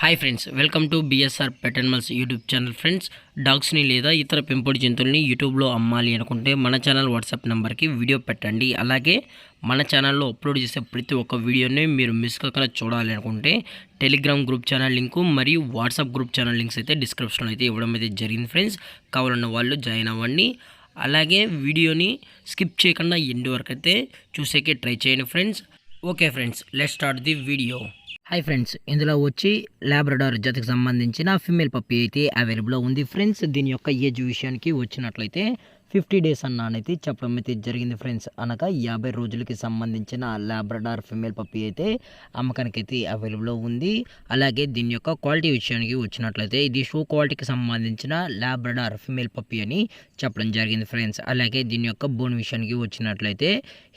Hi friends, welcome to BSR pet animals YouTube channel. Friends, డాగ్స్ని లేదా ఇతర పెంపుడు జంతువుల్ని యూట్యూబ్లో అమ్మాలి అనుకుంటే మన ఛానల్ వాట్సాప్ నెంబర్కి వీడియో పెట్టండి. అలాగే మన ఛానల్లో అప్లోడ్ చేసే ప్రతి ఒక్క వీడియోని మీరు మిస్ కాకుండా చూడాలి అనుకుంటే టెలిగ్రామ్ గ్రూప్ ఛానల్ లింకు మరియు వాట్సాప్ గ్రూప్ ఛానల్ లింక్స్ అయితే డిస్క్రిప్షన్లో అయితే ఇవ్వడం అయితే జరిగింది. ఫ్రెండ్స్, కావాలన్న వాళ్ళు జాయిన్ అవ్వండి. అలాగే వీడియోని స్కిప్ చేయకుండా ఎండ్ వరకు అయితే చూసేకే ట్రై చేయండి friends. Okay friends, let's start the video. Hi friends, ఇందులో వచ్చి లాబ్రడార్ జతకు సంబంధించిన ఫిమేల్ పప్పీ అయితే అవైలబుల్లో ఉంది ఫ్రెండ్స్. దీని యొక్క ఏజ్ విషయానికి వచ్చినట్లయితే 50 డేస్ అన్నానైతే చెప్పడం అయితే జరిగింది ఫ్రెండ్స్. అనగా 50 రోజులకి సంబంధించిన లాబ్రడార్ ఫిమేల్ పప్పీ అయితే అమ్మకానికి అయితే అవైలబుల్లో ఉంది. అలాగే దీని యొక్క క్వాలిటీ విషయానికి వచ్చినట్లయితే ఇది షో క్వాలిటీకి సంబంధించిన లాబ్రడార్ ఫిమేల్ పప్పీ అని చెప్పడం జరిగింది ఫ్రెండ్స్. అలాగే దీని యొక్క బోన్ విషయానికి వచ్చినట్లయితే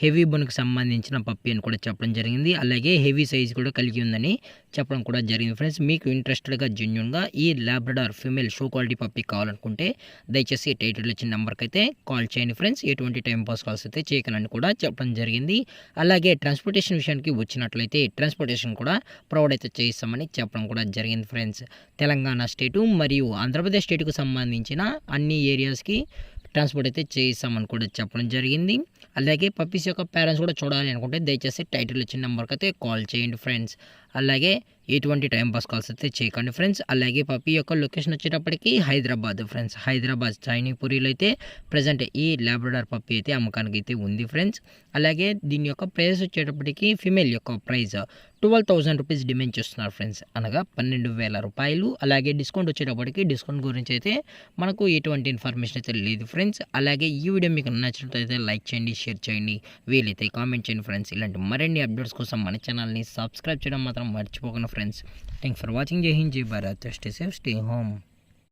హెవీ బోన్కి సంబంధించిన పప్పీ అని కూడా చెప్పడం జరిగింది. అలాగే హెవీ సైజ్ కూడా కలిగి ఉందని చెప్పడం కూడా జరిగింది ఫ్రెండ్స్. మీకు ఇంట్రెస్టెడ్గా జెన్యూన్గా ఈ Labrador female show quality puppy కావాలనుకుంటే దయచేసి టైటిల్ వచ్చిన నెంబర్కి అయితే కాల్ చేయండి ఫ్రెండ్స్. ఎటువంటి టైం పాస్ కాల్స్ అయితే చేయకనని కూడా చెప్పడం జరిగింది. అలాగే ట్రాన్స్పోర్టేషన్ విషయానికి వచ్చినట్లయితే ట్రాన్స్పోర్టేషన్ కూడా ప్రొవైడ్ అయితే చేయిస్తామని చెప్పడం కూడా జరిగింది ఫ్రెండ్స్. తెలంగాణ స్టేటు మరియు ఆంధ్రప్రదేశ్ స్టేట్కు సంబంధించిన అన్ని ఏరియాస్కి ట్రాన్స్పోర్ట్ అయితే చేయిస్తామని కూడా చెప్పడం జరిగింది. అలాగే పప్పీస్ యొక్క పేరెంట్స్ కూడా చూడాలి అనుకుంటే దయచేసి టైటిల్ ఇచ్చిన నెంబర్కి అయితే కాల్ చేయండి ఫ్రెండ్స్. అలాగే ఎటువంటి టైం పాస్ కాల్స్ అయితే చేయకండి ఫ్రెండ్స్. అలాగే పప్పీ యొక్క లొకేషన్ వచ్చేటప్పటికి హైదరాబాద్ ఫ్రెండ్స్. హైదరాబాద్ చైనీపూరిలో అయితే ప్రజెంట్ ఈ లాబ్రడార్ పప్పీ అయితే అమ్మకానికి అయితే ఉంది ఫ్రెండ్స్. అలాగే దీని యొక్క ప్రైస్ వచ్చేటప్పటికి ఫిమేల్ యొక్క ప్రైస్ 12,000 రూపీస్ డిమాండ్ చేస్తున్నారు ఫ్రెండ్స్, అనగా 12,000 రూపాయలు. అలాగే డిస్కౌంట్ వచ్చేటప్పటికి డిస్కౌంట్ గురించి అయితే మనకు ఎటువంటి ఇన్ఫర్మేషన్ అయితే లేదు ఫ్రెండ్స్. అలాగే ఈ వీడియో మీకు నచ్చినట్లయితే లైక్ చేయండి, షేర్ చేయండి, వీలైతే కామెంట్ చేయండి ఫ్రెండ్స్. ఇలాంటి మరిన్ని అప్డేట్స్ కోసం మన ఛానల్ని సబ్స్క్రైబ్ చేయడం మాత్రం మర్చిపోకండి ఫ్రెండ్స్. Thanks for watching. జై హింద్, జై Bharat, stay safe, stay home.